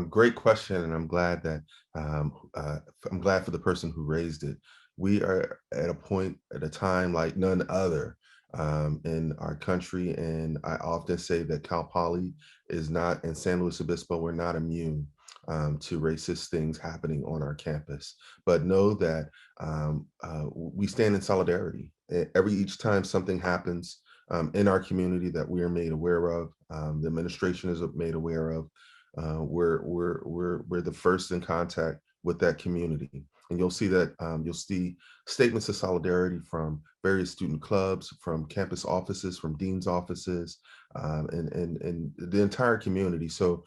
great question, and I'm glad for the person who raised it. We are at a point at a time like none other in our country, and I often say that Cal Poly is not, in San Luis Obispo, we're not immune to racist things happening on our campus. But know that we stand in solidarity. Each time something happens in our community that we are made aware of, the administration is made aware of, we're the first in contact with that community. And you'll see that you'll see statements of solidarity from various student clubs, from campus offices, from dean's offices, and the entire community. So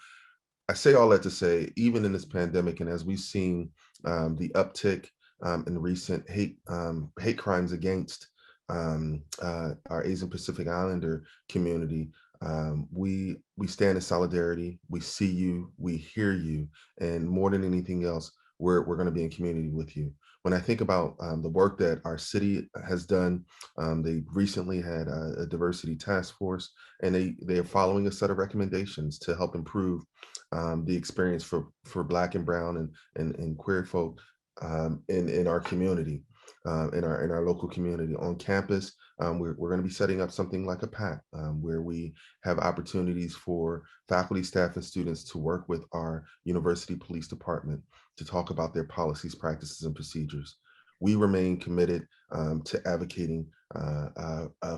I say all that to say, even in this pandemic, and as we've seen the uptick in recent hate crimes against our Asian Pacific Islander community, we stand in solidarity. We see you, we hear you, and more than anything else, we're going to be in community with you. When I think about the work that our city has done, they recently had a diversity task force, and they are following a set of recommendations to help improve the experience for Black and Brown and queer folk in our community, in our local community on campus. We're going to be setting up something like a PAC where we have opportunities for faculty, staff, and students to work with our university police department to talk about their policies, practices, and procedures. We remain committed to advocating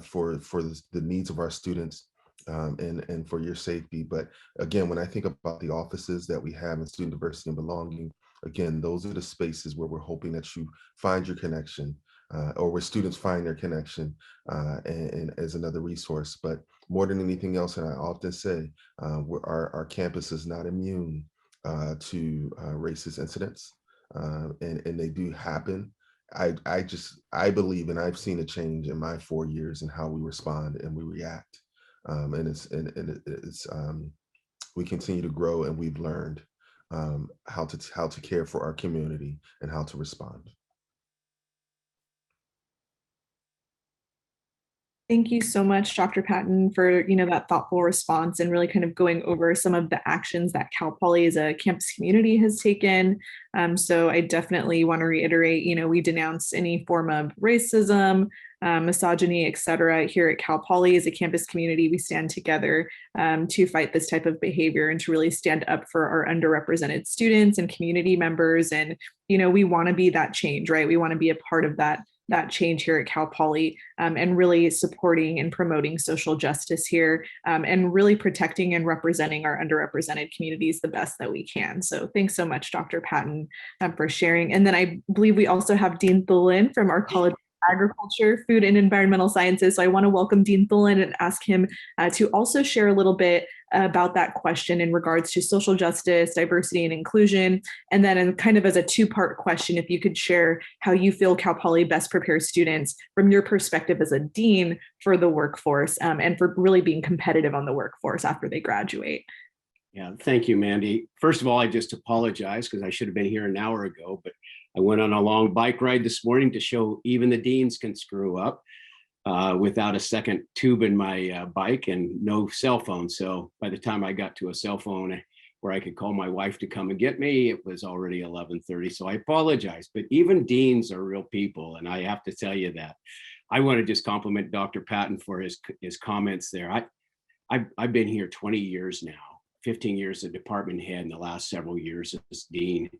for the needs of our students and for your safety. But again, when I think about the offices that we have in student diversity and belonging, again, those are the spaces where we're hoping that you find your connection, or where students find their connection, and as another resource. But more than anything else, and I often say, our campus is not immune to racist incidents, and they do happen. I believe, and I've seen a change in my 4 years in how we respond and we react, and it's we continue to grow, and we've learned how to care for our community and how to respond. Thank you so much, Dr. Patton, for that thoughtful response and really kind of going over some of the actions that Cal Poly as a campus community has taken. So I definitely want to reiterate, we denounce any form of racism, misogyny, et cetera. Here at Cal Poly as a campus community, we stand together to fight this type of behavior and to really stand up for our underrepresented students and community members. And, we want to be that change, right? We want to be a part of that change here at Cal Poly, and really supporting and promoting social justice here, and really protecting and representing our underrepresented communities the best that we can. So thanks so much, Dr. Patton, for sharing. And then I believe we also have Dean Thulin from our College of Agriculture, Food and Environmental Sciences. So I want to welcome Dean Thulin and ask him to also share a little bit about that question in regards to social justice, diversity, and inclusion. And then in kind of as a two-part question, if you could share how you feel Cal Poly best prepares students from your perspective as a dean for the workforce, and for really being competitive on the workforce after they graduate. Yeah, thank you, Mandy. First of all, I just apologize because I should have been here an hour ago, but I went on a long bike ride this morning to show even the deans can screw up without a second tube in my bike and no cell phone. So by the time I got to a cell phone where I could call my wife to come and get me, it was already 11:30. So I apologize, but even deans are real people. And I have to tell you that. I want to just compliment Dr. Patton for his comments there. I've been here 20 years now, 15 years as department head, and the last several years as dean.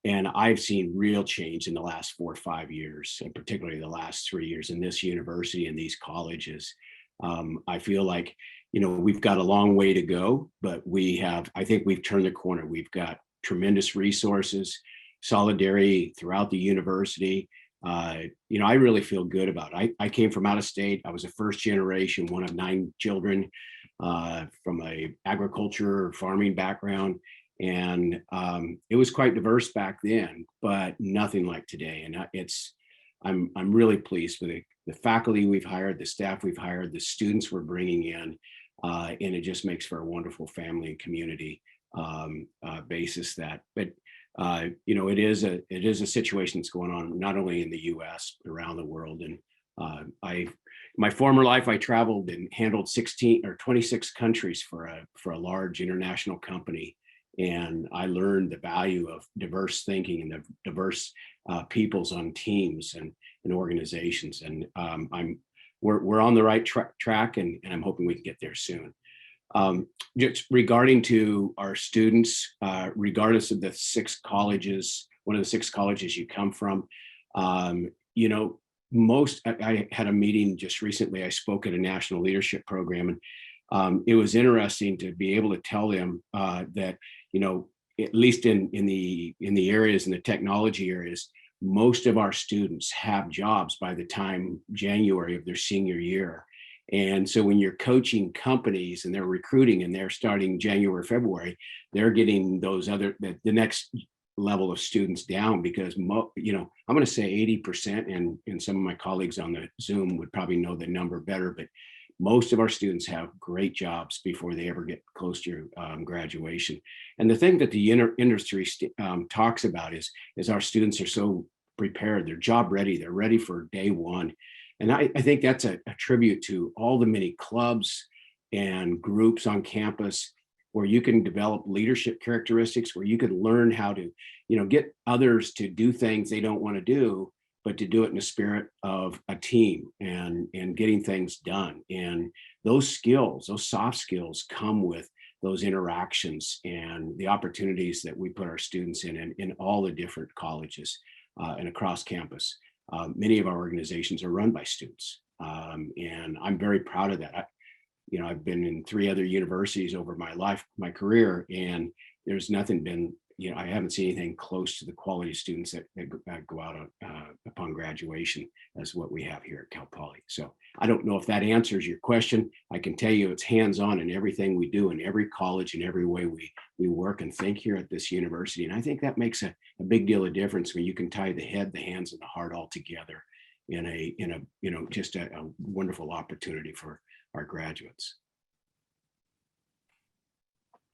And I've seen real change in the last 4 or 5 years, and particularly the last 3 years in this university and these colleges. I feel like, we've got a long way to go, but I think we've turned the corner. We've got tremendous resources, solidarity throughout the university. I really feel good about it. I came from out of state. I was a first generation, one of 9 children from a agriculture farming background. And it was quite diverse back then, but nothing like today. And I'm really pleased with the faculty we've hired, the staff we've hired, the students we're bringing in, and it just makes for a wonderful family and community basis. But it is a situation that's going on not only in the U.S. but around the world. And my former life, I traveled and handled 16 or 26 countries for a large international company. And I learned the value of diverse thinking and the diverse peoples on teams and organizations. And we're on the right track, and I'm hoping we can get there soon. Just regarding to our students, regardless of the 6 colleges, one of the 6 colleges you come from, I had a meeting just recently. I spoke at a national leadership program, and it was interesting to be able to tell them that, at least in the areas, in the technology areas, most of our students have jobs by the time January of their senior year. And so when you're coaching companies and they're recruiting and they're starting January, February, they're getting the next level of students down because, I'm going to say 80%, and some of my colleagues on the Zoom would probably know the number better, but most of our students have great jobs before they ever get close to graduation. And the thing that the industry talks about is our students are so prepared, they're job ready, they're ready for day one. And I think that's a tribute to all the many clubs and groups on campus where you can develop leadership characteristics, where you can learn how to, get others to do things they don't want to do, but to do it in the spirit of a team and getting things done. And those skills, those soft skills, come with those interactions and the opportunities that we put our students in all the different colleges and across campus. Many of our organizations are run by students, and I'm very proud of that. I've been in 3 other universities over my career, and there's nothing been, I haven't seen anything close to the quality of students that go out upon graduation as what we have here at Cal Poly. So I don't know if that answers your question. I can tell you it's hands-on in everything we do, in every college, in every way we work and think here at this university. And I think that makes a big deal of difference when you can tie the head, the hands, and the heart all together in a just a wonderful opportunity for our graduates.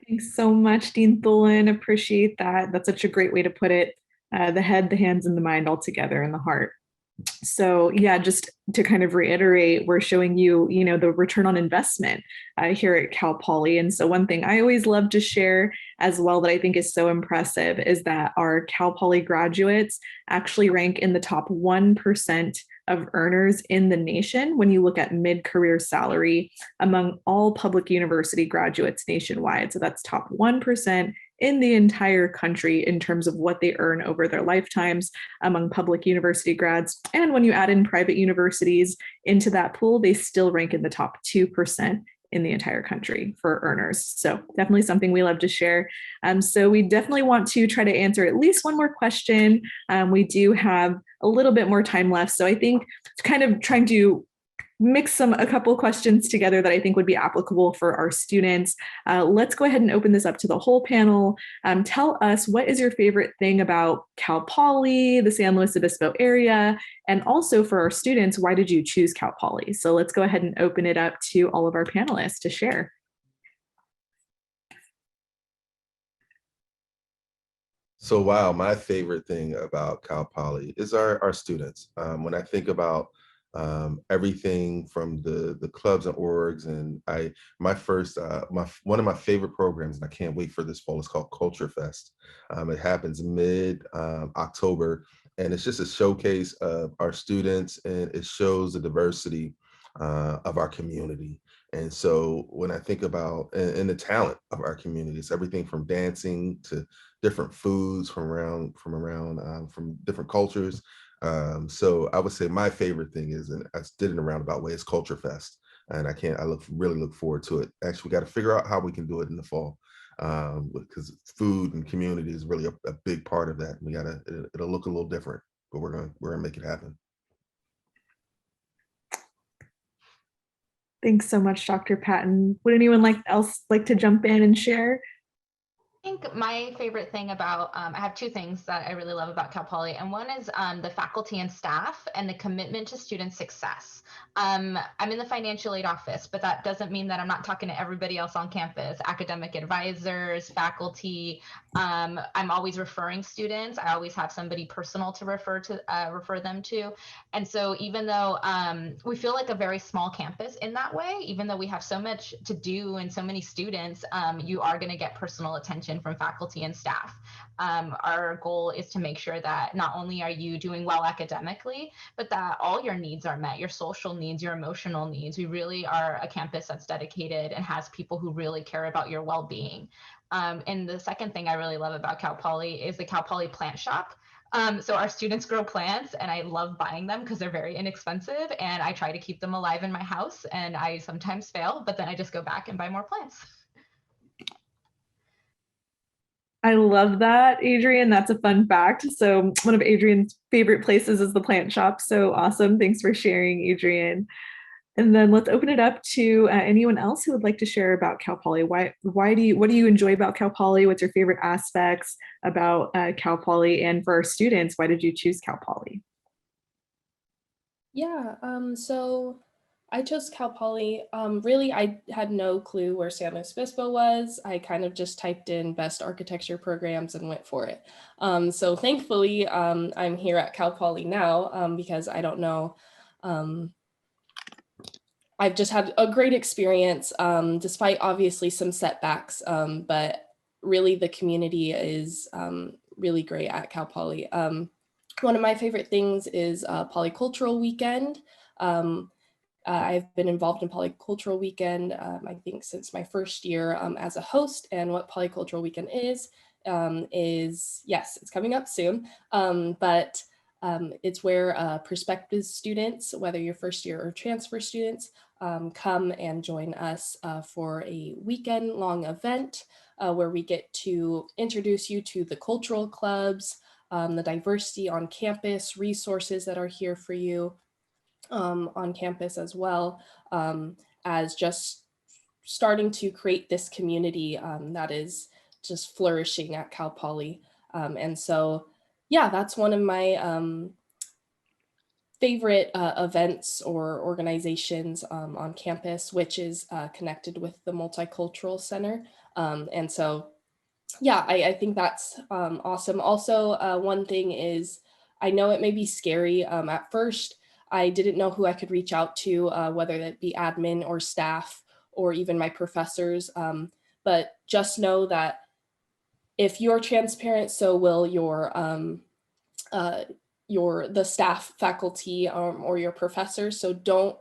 Thanks so much, Dean Thulin. Appreciate that. That's such a great way to put it. The head, the hands, and the mind all together, and the heart. So yeah, just to kind of reiterate, we're showing you, the return on investment here at Cal Poly. And so one thing I always love to share as well that I think is so impressive is that our Cal Poly graduates actually rank in the top 1% of earners in the nation when you look at mid-career salary among all public university graduates nationwide. So that's top 1% in the entire country in terms of what they earn over their lifetimes among public university grads. And when you add in private universities into that pool, they still rank in the top 2% in the entire country for earners. So definitely something we love to share. So we definitely want to try to answer at least one more question. We do have a little bit more time left. So I think kind of trying to mix a couple questions together that I think would be applicable for our students. Let's go ahead and open this up to the whole panel. Tell us, what is your favorite thing about Cal Poly, the San Luis Obispo area, and also for our students, why did you choose Cal Poly? So let's go ahead and open it up to all of our panelists to share. So wow, my favorite thing about Cal Poly is our students. When I think about everything from the clubs and orgs, and one of my favorite programs, and I can't wait for this fall, is called Culture Fest. It happens mid October, and it's just a showcase of our students, and it shows the diversity of our community. And so when I think about and the talent of our community, it's everything from dancing to different foods from different cultures. So I would say my favorite thing is, and I did it in a roundabout way, is Culture Fest, and really look forward to it. Actually, we got to figure out how we can do it in the fall, because food and community is really a big part of that. It'll look a little different, but we're gonna make it happen. Thanks so much, Dr. Patton. Would anyone else like to jump in and share? I think my favorite thing about, I have two things that I really love about Cal Poly, and one is the faculty and staff and the commitment to student success. I'm in the financial aid office, but that doesn't mean that I'm not talking to everybody else on campus, academic advisors, faculty. I'm always referring students. I always have somebody personal to refer them to. And so even though we feel like a very small campus in that way, even though we have so much to do and so many students, you are going to get personal attention from faculty and staff. Our goal is to make sure that not only are you doing well academically, but that all your needs are met, your social needs, your emotional needs. We really are a campus that's dedicated and has people who really care about your well-being. And the second thing I really love about Cal Poly is the Cal Poly plant shop. So our students grow plants, and I love buying them because they're very inexpensive, and I try to keep them alive in my house, and I sometimes fail, but then I just go back and buy more plants. I love that, Adrian. That's a fun fact. So one of Adrian's favorite places is the plant shop. So awesome. Thanks for sharing, Adrian. And then let's open it up to anyone else who would like to share about Cal Poly. What do you enjoy about Cal Poly? What's your favorite aspects about Cal Poly? And for our students, why did you choose Cal Poly? Yeah, so I chose Cal Poly. Really, I had no clue where San Luis Obispo was. I kind of just typed in best architecture programs and went for it. So thankfully, I'm here at Cal Poly now because I don't know. I've just had a great experience, despite obviously some setbacks, but really the community is really great at Cal Poly. One of my favorite things is Polycultural Weekend. I've been involved in Polycultural Weekend, I think since my first year as a host. And what Polycultural Weekend is, yes, it's coming up soon, but it's where prospective students, whether you're first year or transfer students, come and join us for a weekend long event where we get to introduce you to the cultural clubs, the diversity on campus, resources that are here for you on campus, as well as just starting to create this community that is just flourishing at Cal Poly. And so, yeah, that's one of my favorite events or organizations on campus, which is connected with the Multicultural Center. And so, yeah, I think that's awesome. Also, one thing is I know it may be scary. At first, I didn't know who I could reach out to, whether that be admin or staff or even my professors. But just know that if you're transparent, so will the staff, faculty, or your professors. So don't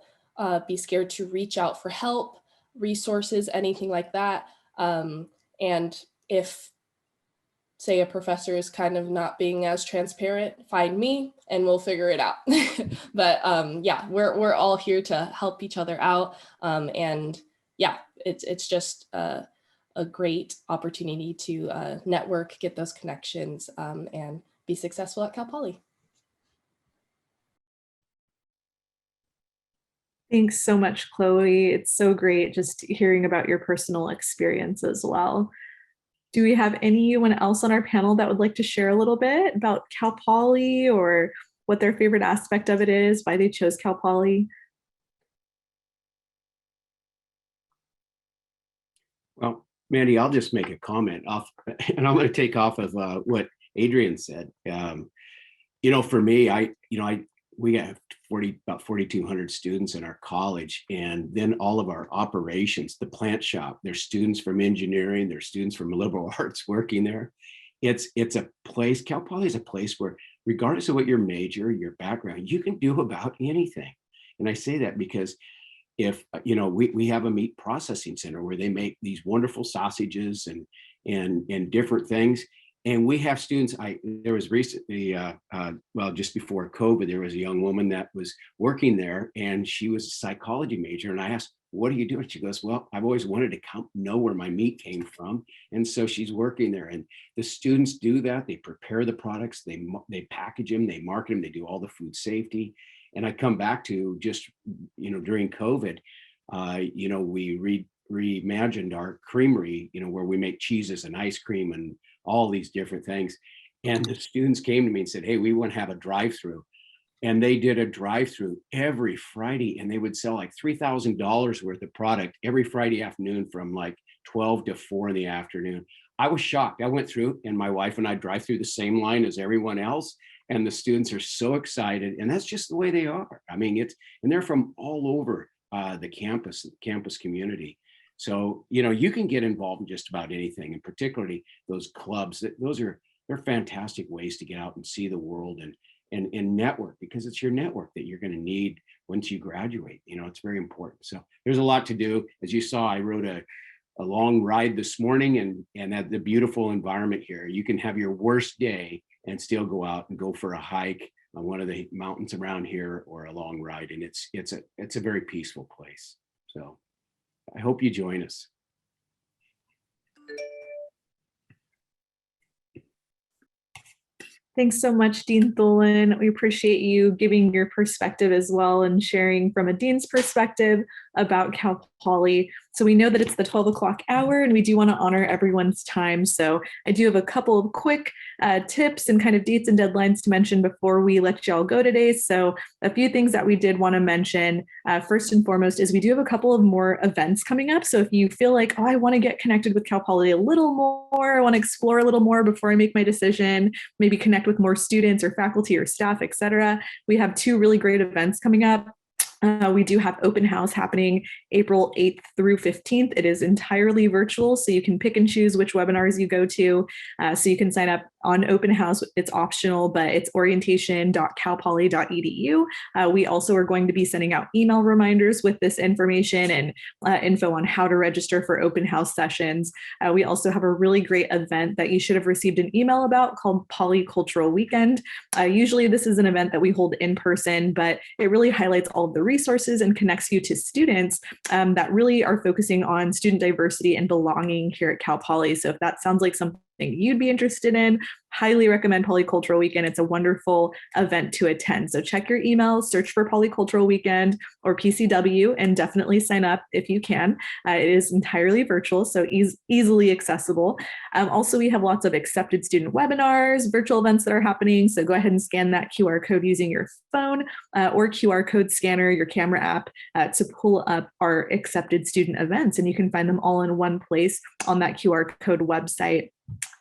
be scared to reach out for help, resources, anything like that. And if, say, a professor is kind of not being as transparent, find me and we'll figure it out. But yeah, we're all here to help each other out. And yeah, it's just a great opportunity to network, get those connections, and be successful at Cal Poly. Thanks so much, Chloe. It's so great just hearing about your personal experience as well. Do we have anyone else on our panel that would like to share a little bit about Cal Poly or what their favorite aspect of it is, why they chose Cal Poly? Well, Mandy, I'll just make a comment off, and I'm going to take off of what Adrian said. For me, we have about 4,200 students in our college, and then all of our operations, the plant shop, there's students from engineering, there's students from liberal arts working there. It's a place, Cal Poly is a place where, regardless of what your major, your background, you can do about anything. And I say that because if we have a meat processing center where they make these wonderful sausages and different things, and we have students. There was recently, just before COVID, there was a young woman that was working there, and she was a psychology major. And I asked, "What are you doing?" She goes, "Well, I've always wanted to know where my meat came from," and so she's working there. And the students do that. They prepare the products, they package them, they market them, they do all the food safety. And I come back to just during COVID, we reimagined our creamery, where we make cheeses and ice cream and all these different things. And the students came to me and said, "Hey, we want to have a drive-through." And they did a drive-through every Friday, and they would sell like $3,000 worth of product every Friday afternoon from like 12 to 4 in the afternoon. I was shocked. I went through, and my wife and I drive through the same line as everyone else. And the students are so excited. And that's just the way they are. I mean, and they're from all over the campus community. So, you can get involved in just about anything, and particularly those clubs. They're fantastic ways to get out and see the world and network, because it's your network that you're going to need once you graduate. It's very important. So there's a lot to do. As you saw, I rode a long ride this morning, and at the beautiful environment here. You can have your worst day and still go out and go for a hike on one of the mountains around here, or a long ride. And it's a very peaceful place. So I hope you join us. Thanks so much, Dean Tholen. We appreciate you giving your perspective as well and sharing from a dean's perspective about Cal Poly. So we know that it's the 12 o'clock hour, and we do want to honor everyone's time. So I do have a couple of quick tips and kind of dates and deadlines to mention before we let y'all go today. So a few things that we did want to mention, first and foremost, is we do have a couple of more events coming up. So if you feel like, oh, I want to get connected with Cal Poly a little more, I want to explore a little more before I make my decision, maybe connect with more students or faculty or staff, et cetera, we have two really great events coming up. We do have open house happening April 8th through 15th. It is entirely virtual, so you can pick and choose which webinars you go to. So you can sign up on open house. It's optional, but it's orientation.calpoly.edu. We also are going to be sending out email reminders with this information and info on how to register for open house sessions. We also have a really great event that you should have received an email about called Polycultural Weekend. Usually this is an event that we hold in person, but it really highlights all of the resources and connects you to students that really are focusing on student diversity and belonging here at Cal Poly. So if that sounds like something you'd be interested in, highly recommend Polycultural Weekend. It's a wonderful event to attend. So check your emails, search for Polycultural Weekend or PCW, and definitely sign up if you can. It is entirely virtual, so easily accessible. Also, we have lots of accepted student webinars, virtual events that are happening. So go ahead and scan that QR code using your phone or QR code scanner, your camera app, to pull up our accepted student events. And you can find them all in one place on that QR code website.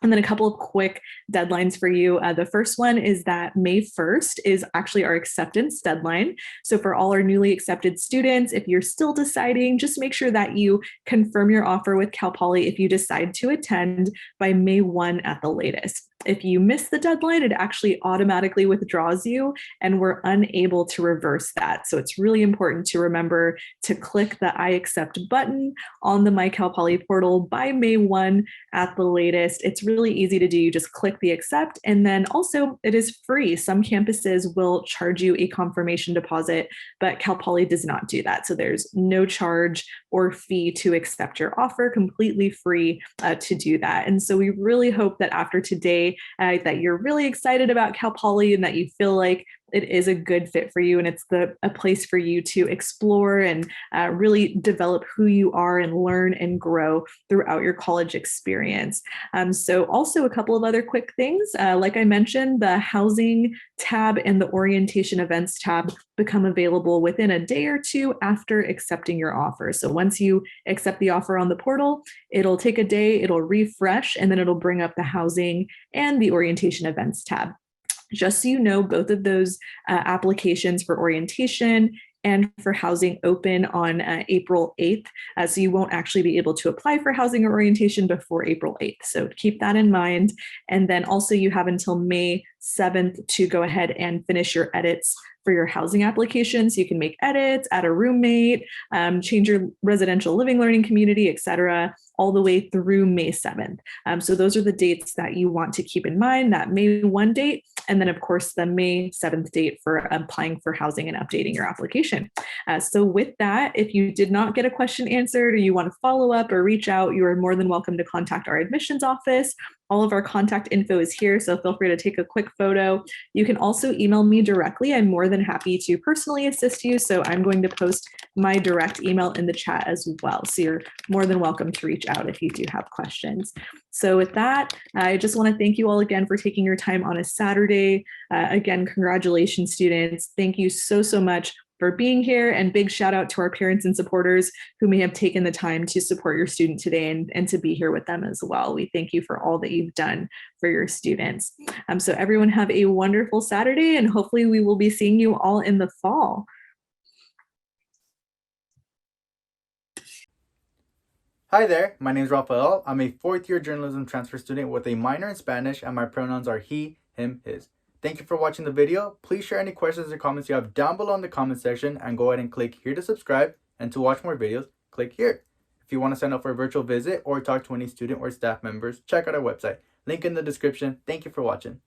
And then a couple of quick deadlines for you. The first one is that May 1st is actually our acceptance deadline. So for all our newly accepted students, if you're still deciding, just make sure that you confirm your offer with Cal Poly if you decide to attend by May 1 at the latest. If you miss the deadline, it actually automatically withdraws you and we're unable to reverse that. So it's really important to remember to click the I accept button on the My Cal Poly portal by May 1 at the latest. It's really easy to do. You just click the accept, and then also it is free. Some campuses will charge you a confirmation deposit, but Cal Poly does not do that. So there's no charge or fee to accept your offer, completely free to do that. And so we really hope that after today, that you're really excited about Cal Poly and that you feel like it is a good fit for you and it's a place for you to explore and really develop who you are and learn and grow throughout your college experience. So also a couple of other quick things. Like I mentioned, the housing tab and the orientation events tab become available within a day or two after accepting your offer. So once you accept the offer on the portal, it'll take a day, it'll refresh, and then it'll bring up the housing and the orientation events tab. Just so you know, both of those applications for orientation and for housing open on April 8th. So you won't actually be able to apply for housing or orientation before April 8th. So keep that in mind. And then also you have until May 7th to go ahead and finish your edits for your housing application. So you can make edits, add a roommate, change your residential living learning community, et cetera, all the way through May 7th. So those are the dates that you want to keep in mind, that May 1 date, and then of course the May 7th date for applying for housing and updating your application. So with that, if you did not get a question answered or you want to follow up or reach out, you are more than welcome to contact our admissions office. All of our contact info is here, so feel free to take a quick photo. You can also email me directly. I'm more than happy to personally assist you, so I'm going to post my direct email in the chat as well. So you're more than welcome to reach out if you do have questions. So with that, I just want to thank you all again for taking your time on a Saturday. Again, congratulations, students. Thank you so, so much for being here, and big shout out to our parents and supporters who may have taken the time to support your student today and to be here with them as well. We thank you for all that you've done for your students. So everyone have a wonderful Saturday, and hopefully we will be seeing you all in the fall. Hi there, my name is Rafael. I'm a fourth-year journalism transfer student with a minor in Spanish, and my pronouns are he, him, his. Thank you for watching the video. Please share any questions or comments you have down below in the comment section, and go ahead and click here to subscribe. And to watch more videos, click here. If you want to sign up for a virtual visit or talk to any student or staff members, check out our website. Link in the description. Thank you for watching.